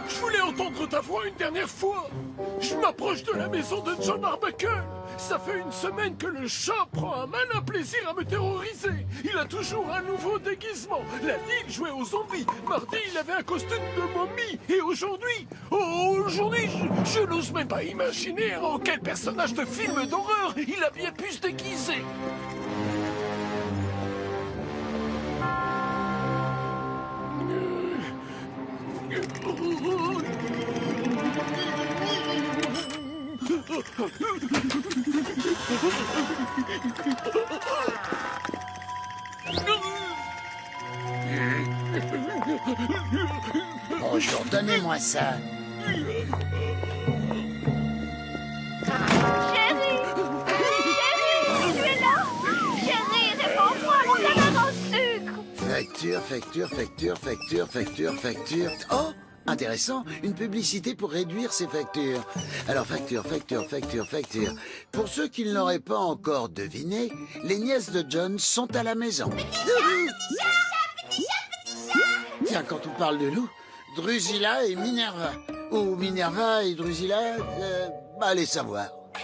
Je voulais entendre ta voix une dernière fois. Je m'approche de la maison de John Arbuckle. Ça fait une semaine que le chat prend un malin plaisir à me terroriser. Il a toujours un nouveau déguisement. La nuit, il jouait aux zombies. Mardi, il avait un costume de momie. Et aujourd'hui, je n'ose même pas imaginer en quel personnage de film d'horreur il a bien pu se déguiser. Bonjour, donnez-moi ça. Chérie! Chérie! Tu es là? Chérie, réponds-moi, mon canard en sucre! Facture. Oh, intéressant, une publicité pour réduire ses factures. Alors facture. Pour ceux qui ne l'auraient pas encore deviné, les nièces de John sont à la maison. Petit chat! Tiens, quand on parle de loup, Drusilla et Minerva. Ou Minerva et Drusilla, allez savoir. Il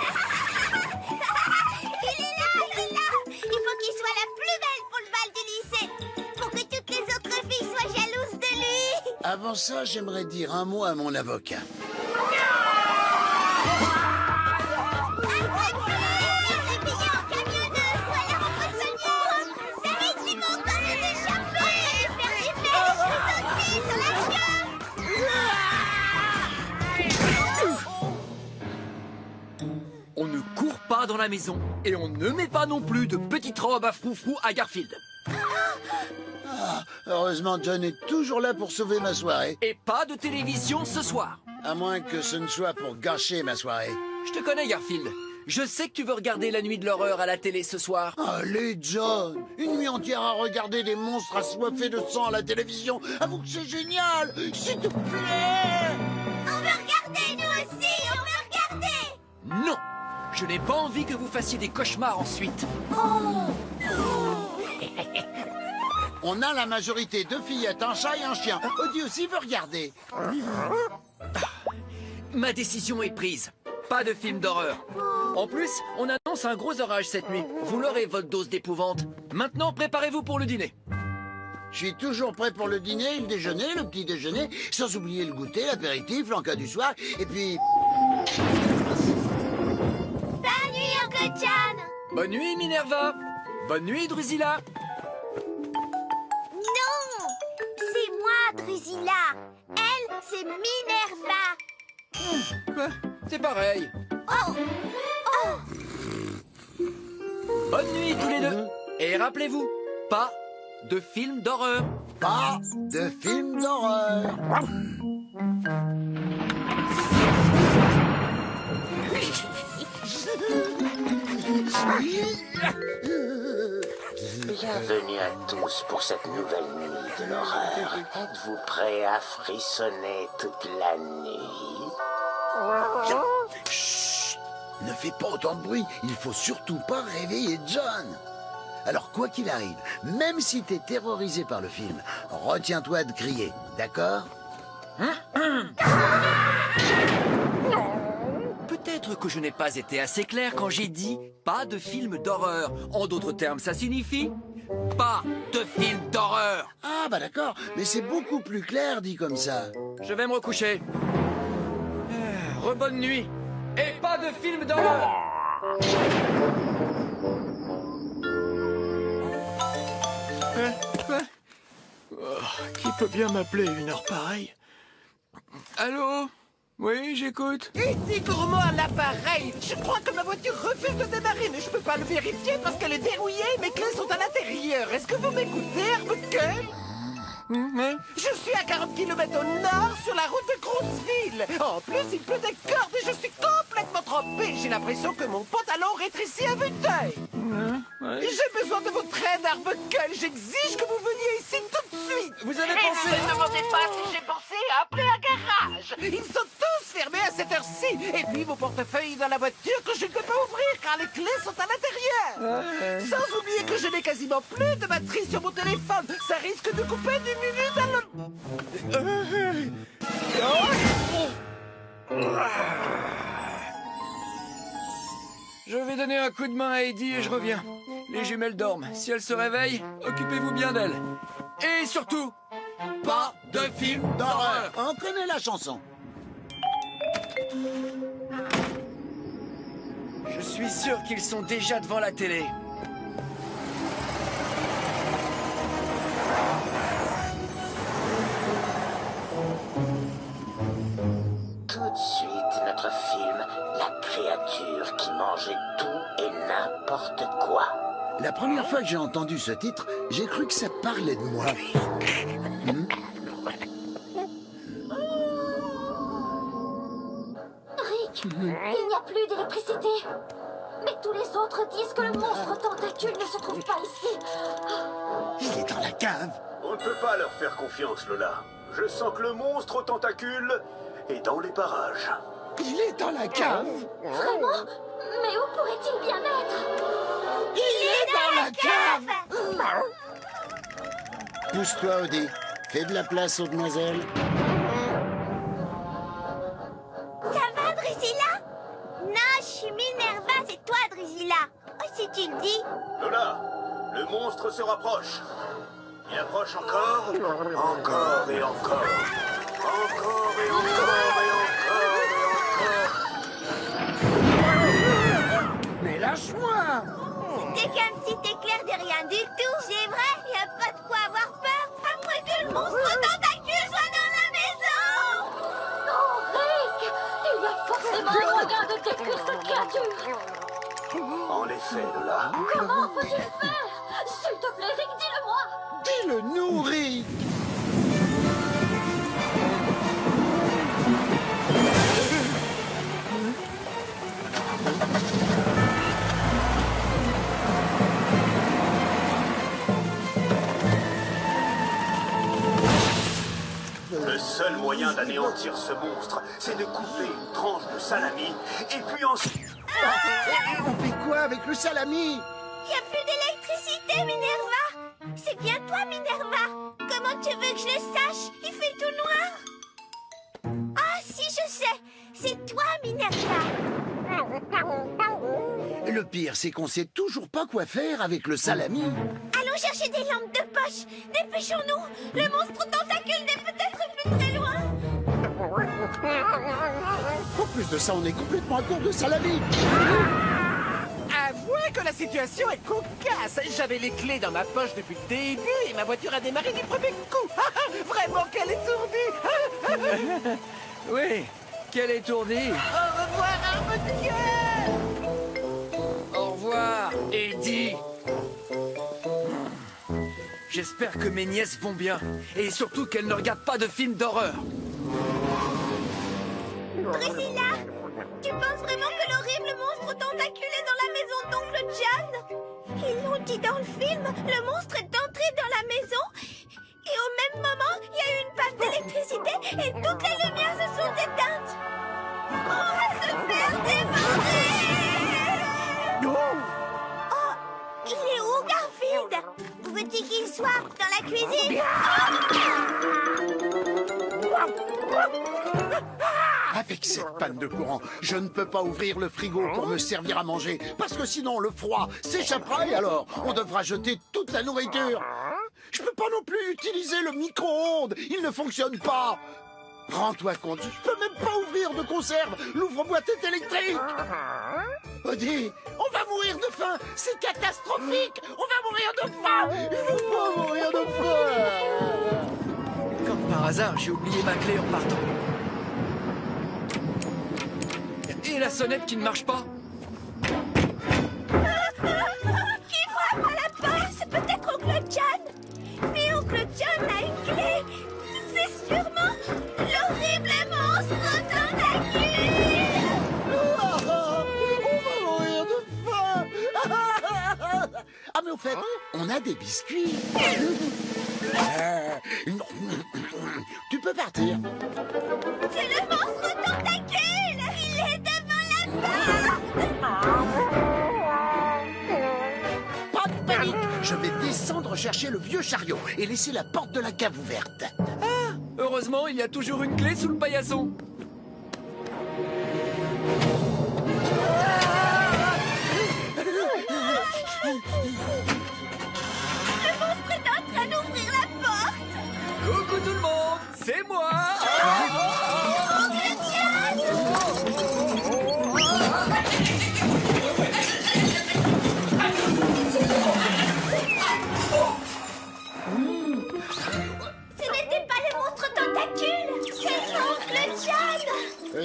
est là! Il faut qu'il soit la plus belle pour le bal du lycée, pour que toutes les autres filles soient jalouses de lui. Avant ça, j'aimerais dire un mot à mon avocat. On ne court pas dans la maison et on ne met pas non plus de petites robes à froufrou à Garfield. Ah, heureusement, John est toujours là pour sauver ma soirée. Et pas de télévision ce soir. À moins que ce ne soit pour gâcher ma soirée. Je te connais, Garfield. Je sais que tu veux regarder la nuit de l'horreur à la télé ce soir. Allez, John, une nuit entière à regarder des monstres assoiffés de sang à la télévision. Avoue que c'est génial, s'il te plaît. On veut regarder, nous aussi! On veut regarder! Non, je n'ai pas envie que vous fassiez des cauchemars ensuite. On a la majorité, 2 fillettes, un chat et un chien. Odie aussi veut regarder. Ma décision est prise. Pas de film d'horreur. En plus, on annonce un gros orage cette nuit. Vous l'aurez, votre dose d'épouvante. Maintenant, préparez-vous pour le dîner. Je suis toujours prêt pour le dîner, le déjeuner, le petit déjeuner, sans oublier le goûter, l'apéritif, l'encas du soir, et puis... Bonne nuit, Uncle John! Bonne nuit, Minerva. Bonne nuit, Drusilla. Non! C'est moi, Drusilla! Elle, c'est Minerva! Quoi? C'est pareil. Oh! Bonne nuit, tous les deux. Et rappelez-vous, pas de film d'horreur. Pas de film d'horreur. Bienvenue à tous pour cette nouvelle nuit de l'horreur. Êtes-vous prêts à frissonner toute la nuit? Chut, ne fais pas autant de bruit. Il faut surtout pas réveiller John. Alors, quoi qu'il arrive, même si t'es terrorisé par le film, retiens-toi de crier, d'accord? Peut-être que je n'ai pas été assez clair quand j'ai dit pas de film d'horreur. En d'autres termes, ça signifie pas de film d'horreur. Ah, bah d'accord, mais c'est beaucoup plus clair dit comme ça. Je vais me recoucher. Rebonne nuit. Et pas de film d'horreur. Qui peut bien m'appeler une heure pareille? Allô? Oui, j'écoute. Ici Gourmand à l'appareil. Je crois que ma voiture refuse de démarrer, mais je peux pas le vérifier parce qu'elle est verrouillée et mes clés sont à l'intérieur. Est-ce que vous m'écoutez, Arbuckle? Je suis à 40 km au nord sur la route de Grosseville. En plus, il pleut des cordes et je suis complètement trempé. J'ai l'impression que mon pantalon rétrécit à vue d'œil. J'ai besoin de votre aide, Arbuckle. J'exige que vous veniez ici tout de suite. Vous avez pensé... Ne me demandez pas si j'ai pensé à appeler un garage. Ils sont tous fermés à cette heure-ci. Et puis vos portefeuilles dans la voiture que je ne peux pas ouvrir car les clés sont à l'intérieur. Sans oublier que je n'ai quasiment plus de batterie sur mon téléphone. Ça risque de couper du minute à l'autre. Je vais donner un coup de main à Eddie et je reviens. Les jumelles dorment. Si elles se réveillent, occupez-vous bien d'elles. Et surtout, pas de film d'horreur. On connaît la chanson. Je suis sûr qu'ils sont déjà devant la télé. Tout de suite, notre film, La créature qui mangeait tout et n'importe quoi. La première fois que j'ai entendu ce titre, j'ai cru que ça parlait de moi. Rick, il n'y a plus d'électricité. Mais tous les autres disent que le monstre tentacule ne se trouve pas ici. Il est dans la cave. On ne peut pas leur faire confiance, Lola. Je sens que le monstre aux tentacules est dans les parages. Il est dans la cave. Vraiment? Mais où pourrait-il bien être? Il est dans la cave. Pousse-toi, Odie. Fais de la place aux demoiselles. Ça va, Drusilla? Non, je suis Minerva, c'est toi, Drusilla. Oh, si tu le dis. Lola, le monstre se rapproche. Il approche encore, encore et encore. Encore et encore et encore et encore. Mais lâche-moi. T'es qu'un petit éclair de rien du tout. C'est vrai, y a pas de quoi avoir peur. À moins que le monstre tentacule soit dans la maison. Non, Rick! Il y a forcément un moyen de détruire cette créature. En effet, Lola. Comment faut-il faire? S'il te plaît, Rick, dis-le-moi. Dis-le-nous, Rick. Le seul moyen d'anéantir ce monstre, c'est de couper une tranche de salami et puis ensuite... On fait quoi avec le salami? Y a plus d'électricité, Minerva. C'est bien toi, Minerva. Comment tu veux que je le sache? Il fait tout noir. Ah, si, je sais. C'est toi, Minerva. Le pire, c'est qu'on sait toujours pas quoi faire avec le salami. Allons chercher des lampes de poche. Dépêchons-nous. Le monstre tentacule n'est peut-être plus très loin. En plus de ça, on est complètement à court de salami. Avouez que la situation est cocasse. J'avais les clés dans ma poche depuis le début et ma voiture a démarré du premier coup. Vraiment, quelle étourdie. Oui, quelle étourdie. Au revoir, Arbuckle. Au revoir, Eddie. J'espère que mes nièces vont bien. Et surtout qu'elles ne regardent pas de films d'horreur. Drusilla, tu penses vraiment que l'horrible monstre tentacule est dans la maison d'oncle John? Ils l'ont dit dans le film, le monstre est entré dans la maison et au même moment, il y a eu une panne d'électricité et toutes les lumières se sont éteintes. On va se faire dévorer! Oh, il est où, Garfield? Où veux-tu qu'il soit? Dans la cuisine? Avec cette panne de courant, je ne peux pas ouvrir le frigo pour me servir à manger, parce que sinon le froid s'échappera et alors on devra jeter toute la nourriture. Je peux pas non plus utiliser le micro-ondes, il ne fonctionne pas. Rends-toi compte, je peux même pas ouvrir de conserve, l'ouvre-boîte est électrique. Odie, on va mourir de faim, c'est catastrophique, on va mourir de faim, il faut pas mourir de faim. Comme par hasard, j'ai oublié ma clé en partant. Et la sonnette qui ne marche pas. Qui frappe à la porte? C'est peut-être Oncle John. Mais Oncle John a une clé. C'est sûrement l'horrible monstre tentacule. On va mourir de faim. Ah mais au fait, on a des biscuits. Tu peux partir. C'est le monstre tentacule. Il est devant la porte. Pas de panique. Je vais descendre chercher le vieux chariot et laisser la porte de la cave ouverte. Heureusement, il y a toujours une clé sous le paillasson.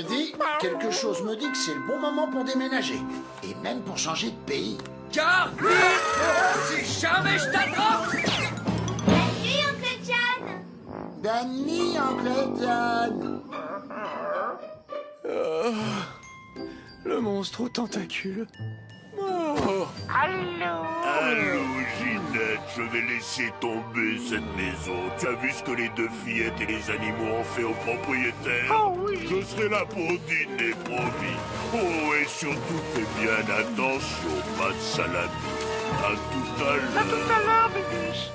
dis, quelque chose me dit que c'est le bon moment pour déménager. Et même pour changer de pays. Car, si jamais je t'attrape... Bonne nuit, Oncle John. Bonne nuit, Oncle John. Le monstre aux tentacules. Oh. Allô, Ginette, je vais laisser tomber cette maison. Tu as vu ce que les deux fillettes et les animaux ont fait au propriétaire? Oh oui. Je serai là pour dîner, promis. Oh, et surtout, fais bien attention, pas de salade. À tout à l'heure. À tout à l'heure, Bibiche.